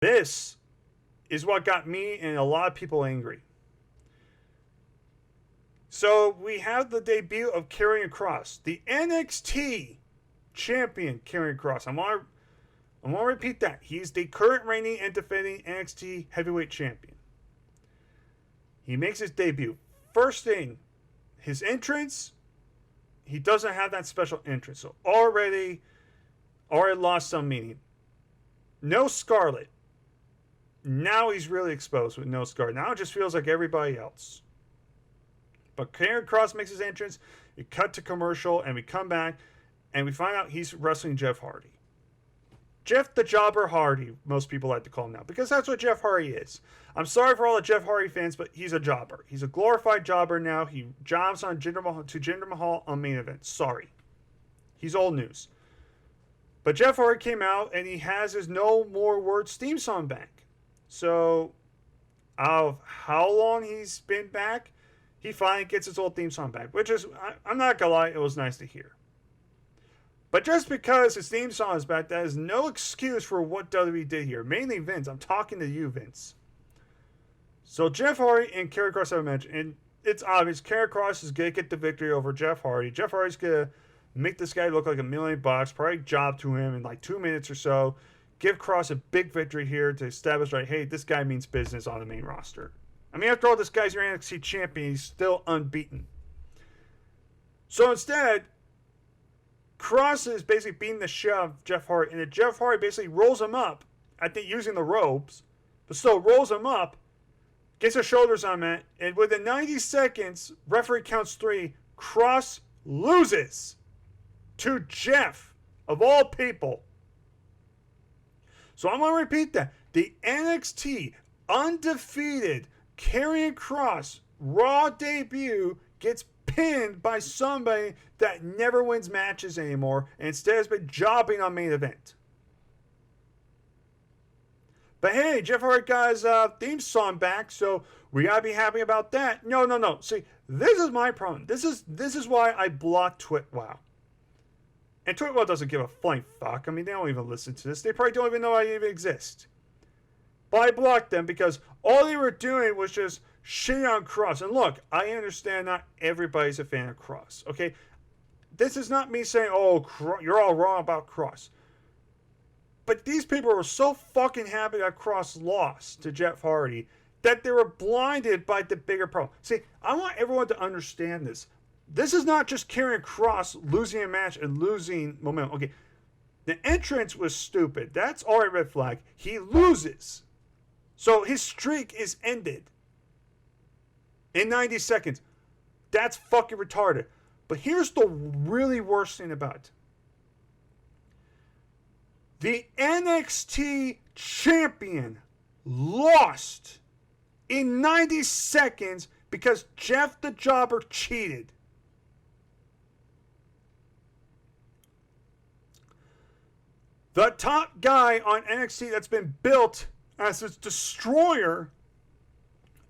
This is what got me and a lot of people angry. So we have the debut of Karrion Kross, the NXT champion. Karrion Kross. I'm gonna repeat that. He's the current reigning and defending NXT heavyweight champion. He makes his debut. First thing, his entrance. He doesn't have that special entrance, so already lost some meaning. No Scarlet. Now he's really exposed with no Scarlet. Now it just feels like everybody else. But Karrion Kross makes his entrance. We cut to commercial, and we come back, and we find out he's wrestling Jeff Hardy. Jeff the Jobber Hardy, most people like to call him now, because that's what Jeff Hardy is. I'm sorry for all the Jeff Hardy fans, but he's a jobber. He's a glorified jobber now. He jobs on Jinder Mahal on main event. Sorry. He's old news. But Jeff Hardy came out, and he has his No More Words theme song back. So, out of how long he's been back, he finally gets his old theme song back, which is, I'm not going to lie, it was nice to hear. But just because his theme song is back, that is no excuse for what WWE did here. Mainly Vince. I'm talking to you, Vince. So Jeff Hardy and Karrion Kross have a match, and it's obvious Karrion Kross is going to get the victory over Jeff Hardy. Jeff Hardy's going to make this guy look like $1 million, probably job to him in like 2 minutes or so. Give Kross a big victory here to establish, like, hey, this guy means business on the main roster. I mean, after all, this guy's your NXT champion. He's still unbeaten. So instead, Kross is basically beating the shit out of Jeff Hardy, and Jeff Hardy basically rolls him up, I think using the ropes, but still rolls him up, gets his shoulders on that, and within 90 seconds, referee counts 3, Kross loses to Jeff, of all people. So I'm going to repeat that. The NXT undefeated Karrion Kross Raw debut gets pinned by somebody that never wins matches anymore and instead has been jobbing on main event. But hey, Jeff Hardy got his theme song back, so we gotta be happy about that. No. See, this is my problem. This is why I blocked TwitWow. And TwitWow doesn't give a flying fuck. I mean, they don't even listen to this. They probably don't even know I even exist. But I blocked them because all they were doing was just shitting on Kross. And look, I understand not everybody's a fan of Kross. Okay, this is not me saying, oh, you're all wrong about Kross. But these people were so fucking happy that Kross lost to Jeff Hardy that they were blinded by the bigger problem. See, I want everyone to understand this. This is not just Karrion Kross losing a match and losing momentum. Okay, the entrance was stupid. That's already red flag. He loses. So his streak is ended in 90 seconds. That's fucking retarded. But here's the really worst thing about it. The NXT champion lost in 90 seconds because Jeff the Jobber cheated. The top guy on NXT that's been built as its destroyer,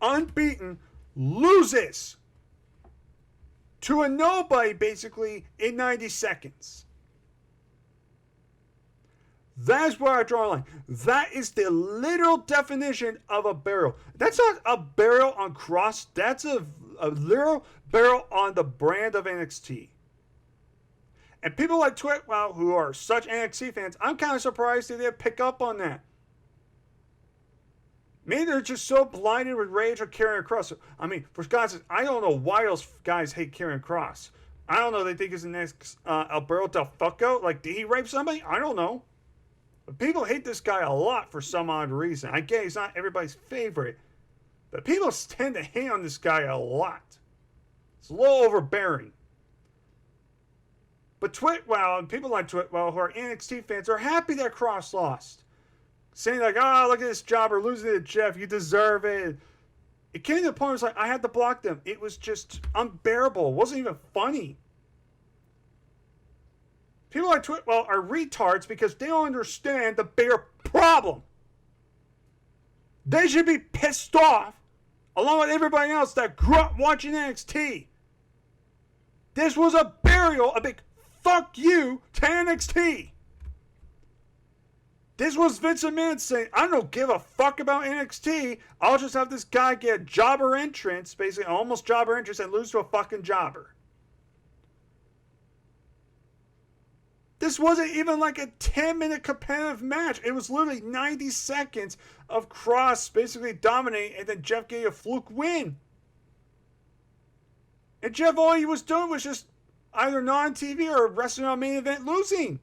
unbeaten, loses to a nobody basically in 90 seconds. That's where I draw a line. That is the literal definition of a barrel. That's not a barrel on Kross. That's a literal barrel on the brand of NXT. And people like TwitWow, who are such NXT fans, I'm kind of surprised they didn't pick up on that. Maybe they're just so blinded with rage with Karrion Kross. I mean, for God's sake, I don't know why those guys hate Karrion Kross. I don't know. They think he's the next Alberto Del Fucco. Like, did he rape somebody? I don't know. But people hate this guy a lot for some odd reason. I get he's not everybody's favorite. But people tend to hate on this guy a lot. It's a little overbearing. But TwitWow and people like TwitWow who are NXT fans are happy that Kross lost. Saying like, oh, look at this jobber losing to Jeff. You deserve it. It came to the point where it's like, I had to block them. It was just unbearable. It wasn't even funny. People like TwitWow are retards because they don't understand the bigger problem. They should be pissed off along with everybody else that grew up watching NXT. This was a burial, a big fuck you to NXT. This was Vince McMahon saying, I don't give a fuck about NXT. I'll just have this guy get a jobber entrance, basically almost jobber entrance, and lose to a fucking jobber. This wasn't even like a 10-minute competitive match. It was literally 90 seconds of Kross basically dominating, and then Jeff getting a fluke win. And Jeff, all he was doing was just either not on TV or wrestling on main event losing.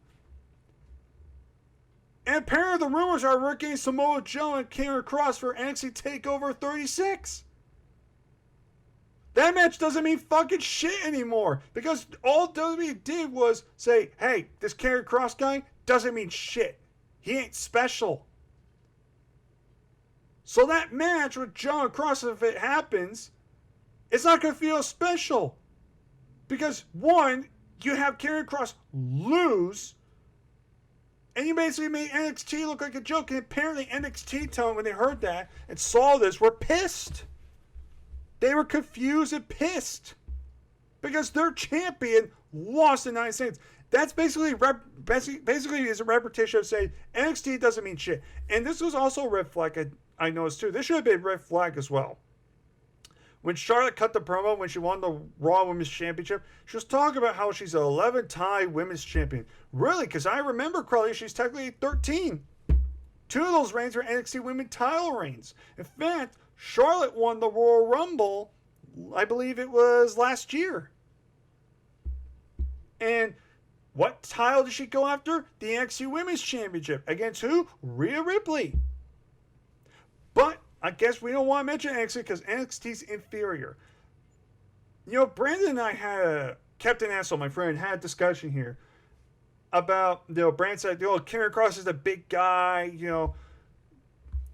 And apparently the rumors are we're getting Samoa Joe and Karrion Kross for NXT TakeOver 36. That match doesn't mean fucking shit anymore. Because all WWE did was say, hey, this Karrion Kross guy doesn't mean shit. He ain't special. So that match with Joe and Kross, if it happens, it's not going to feel special. Because, one, you have Karrion Kross lose, and you basically made NXT look like a joke. And apparently NXT talent, when they heard that and saw this, were pissed. They were confused and pissed. Because their champion lost in 9 seconds. That's basically is a repetition of saying NXT doesn't mean shit. And this was also a red flag, I noticed too. This should have been a red flag as well. When Charlotte cut the promo when she won the Raw Women's Championship, she was talking about how she's an 11-time Women's Champion. Really? Because I remember, Crowley, she's technically 13. 2 of those reigns were NXT Women title reigns. In fact, Charlotte won the Royal Rumble, I believe it was last year. And what title did she go after? The NXT Women's Championship. Against who? Rhea Ripley. But I guess we don't want to mention NXT because NXT's inferior. You know, Brandon and I had Captain Asshole, my friend, had a discussion here about, you know, Brandon said, you know, Karrion Kross is a big guy, you know,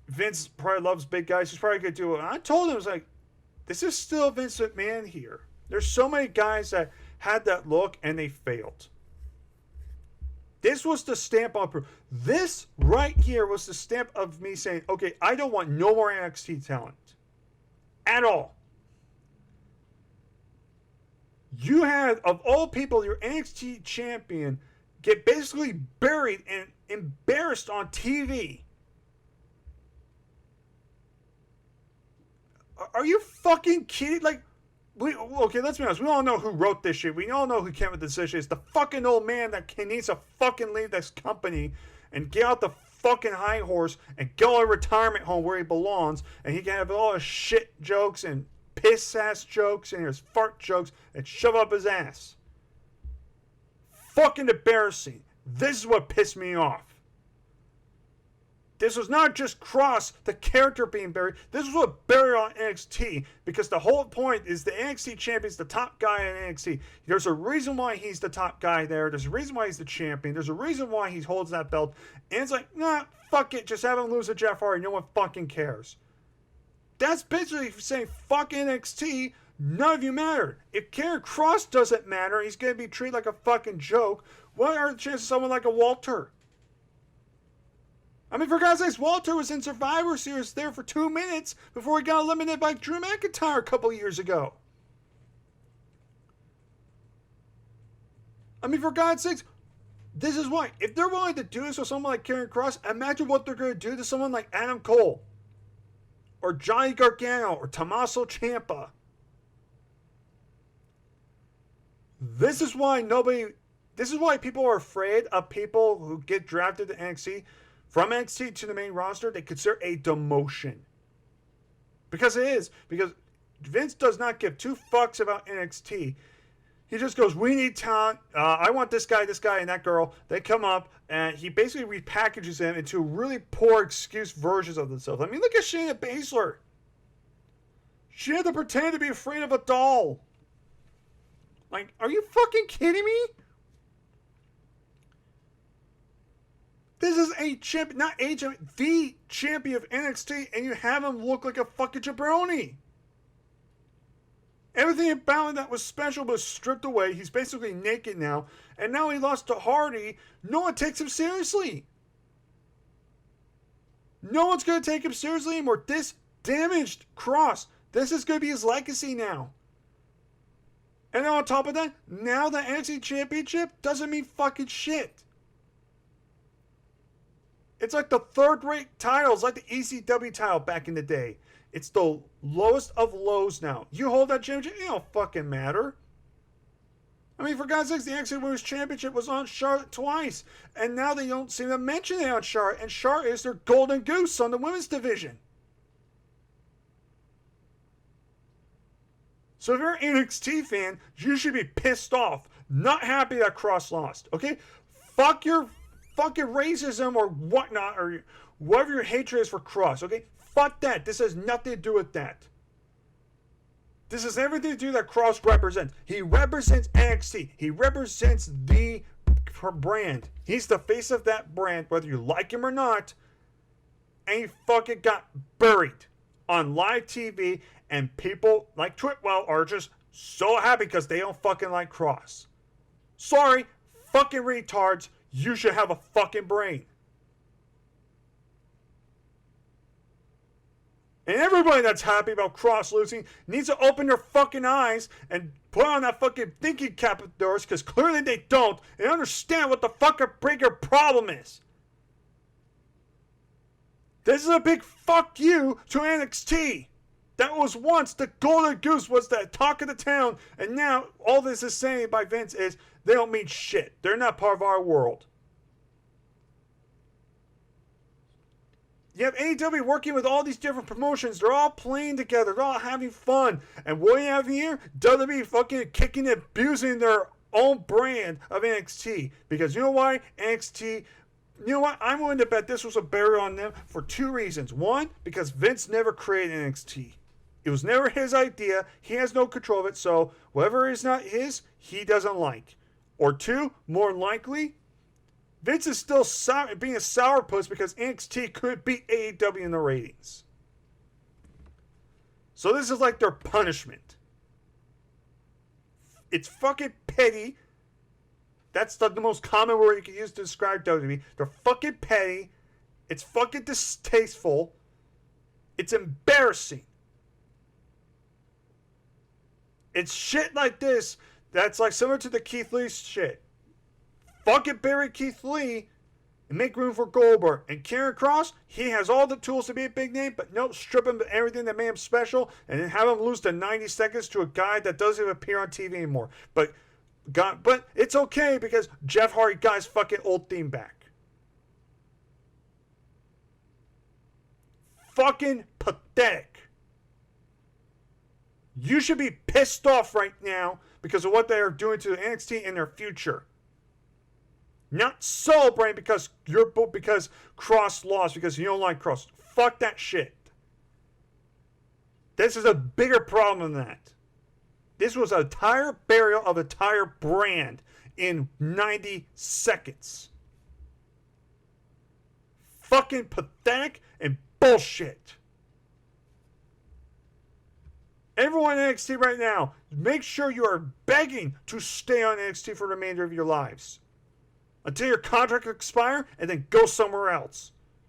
Vince probably loves big guys, he's probably going to do it. And I told him, I was like, this is still Vince McMahon here. There's so many guys that had that look and they failed. This was the stamp on proof. This right here was the stamp of me saying, okay, I don't want no more NXT talent. At all. You had, of all people, your NXT champion get basically buried and embarrassed on TV. Are you fucking kidding? Like, okay, let's be honest. We all know who wrote this shit. We all know who came with this shit. It's the fucking old man that needs to fucking leave this company and get out the fucking high horse and go to a retirement home where he belongs. And he can have all his shit jokes and piss ass jokes and his fart jokes and shove up his ass. Fucking embarrassing. This is what pissed me off. This was not just Kross, the character being buried. This was what buried on NXT. Because the whole point is the NXT champion's the top guy in NXT. There's a reason why he's the top guy there. There's a reason why he's the champion. There's a reason why he holds that belt. And it's like, nah, fuck it. Just have him lose to Jeff Hardy. No one fucking cares. That's basically saying, fuck NXT. None of you matter. If Karrion Kross doesn't matter, he's going to be treated like a fucking joke. What are the chances of someone like a Walter? I mean, for God's sakes, Walter was in Survivor Series there for 2 minutes before he got eliminated by Drew McIntyre a couple years ago. I mean, for God's sakes, this is why. If they're willing to do this with someone like Karrion Kross, imagine what they're going to do to someone like Adam Cole, or Johnny Gargano, or Tommaso Ciampa. This is why people are afraid of people who get drafted to NXT. From NXT to the main roster, they consider a demotion. Because it is. Because Vince does not give 2 fucks about NXT. He just goes, we need talent. I want this guy, and that girl. They come up, and he basically repackages them into really poor excuse versions of themselves. I mean, look at Shayna Baszler. She had to pretend to be afraid of a doll. Like, are you fucking kidding me? This is a champion, not a champion, the champion of NXT, and you have him look like a fucking jabroni. Everything about him that was special was stripped away. He's basically naked now, and now he lost to Hardy. No one takes him seriously. No one's going to take him seriously anymore. This damaged Kross. This is going to be his legacy now. And then on top of that, now the NXT Championship doesn't mean fucking shit. It's like the third-rate title. It's like the ECW title back in the day. It's the lowest of lows now. You hold that championship, it don't fucking matter. I mean, for God's sakes, the NXT Women's Championship was on Charlotte twice. And now they don't seem to mention it on Charlotte. And Charlotte is their golden goose on the women's division. So if you're an NXT fan, you should be pissed off. Not happy that Kross lost. Okay? Fuck your fucking racism or whatnot. Or whatever your hatred is for Kross. Okay? Fuck that. This has nothing to do with that. This has everything to do that Kross represents. He represents NXT. He represents the brand. He's the face of that brand, whether you like him or not. And he fucking got buried on live TV. And people like Twitwell are just so happy because they don't fucking like Kross. Sorry, fucking retards. You should have a fucking brain. And everybody that's happy about Kross losing needs to open their fucking eyes and put on that fucking thinking cap of theirs, because clearly they don't, and understand what the fucking bigger problem is. This is a big fuck you to NXT. That was once the golden goose, was the talk of the town, and now all this is saying by Vince is they don't mean shit. They're not part of our world. You have AEW working with all these different promotions. They're all playing together. They're all having fun. And what do you have here? WWE fucking kicking and abusing their own brand of NXT. Because you know why? NXT, you know what? I'm willing to bet this was a barrier on them for two reasons. One, because Vince never created NXT. It was never his idea. He has no control of it. So whatever is not his, he doesn't like. Or two, more likely, Vince is still being a sourpuss because NXT couldn't beat AEW in the ratings. So this is like their punishment. It's fucking petty. That's the most common word you can use to describe WWE. They're fucking petty. It's fucking distasteful. It's embarrassing. It's shit like this that's like similar to the Keith Lee shit. Fucking bury Keith Lee and make room for Goldberg. And Karrion Kross, he has all the tools to be a big name, but no, strip him of everything that made him special and then have him lose to 90 seconds to a guy that doesn't even appear on TV anymore. But it's okay because Jeff Hardy got his fucking old theme back. Fucking pathetic. You should be pissed off right now because of what they are doing to NXT in their future. Not celebrating because Kross lost because you don't like Kross. Fuck that shit. This is a bigger problem than that. This was an entire burial of an entire brand in 90 seconds. Fucking pathetic and bullshit. Everyone in NXT right now, make sure you are begging to stay on NXT for the remainder of your lives. Until your contract expires, and then go somewhere else.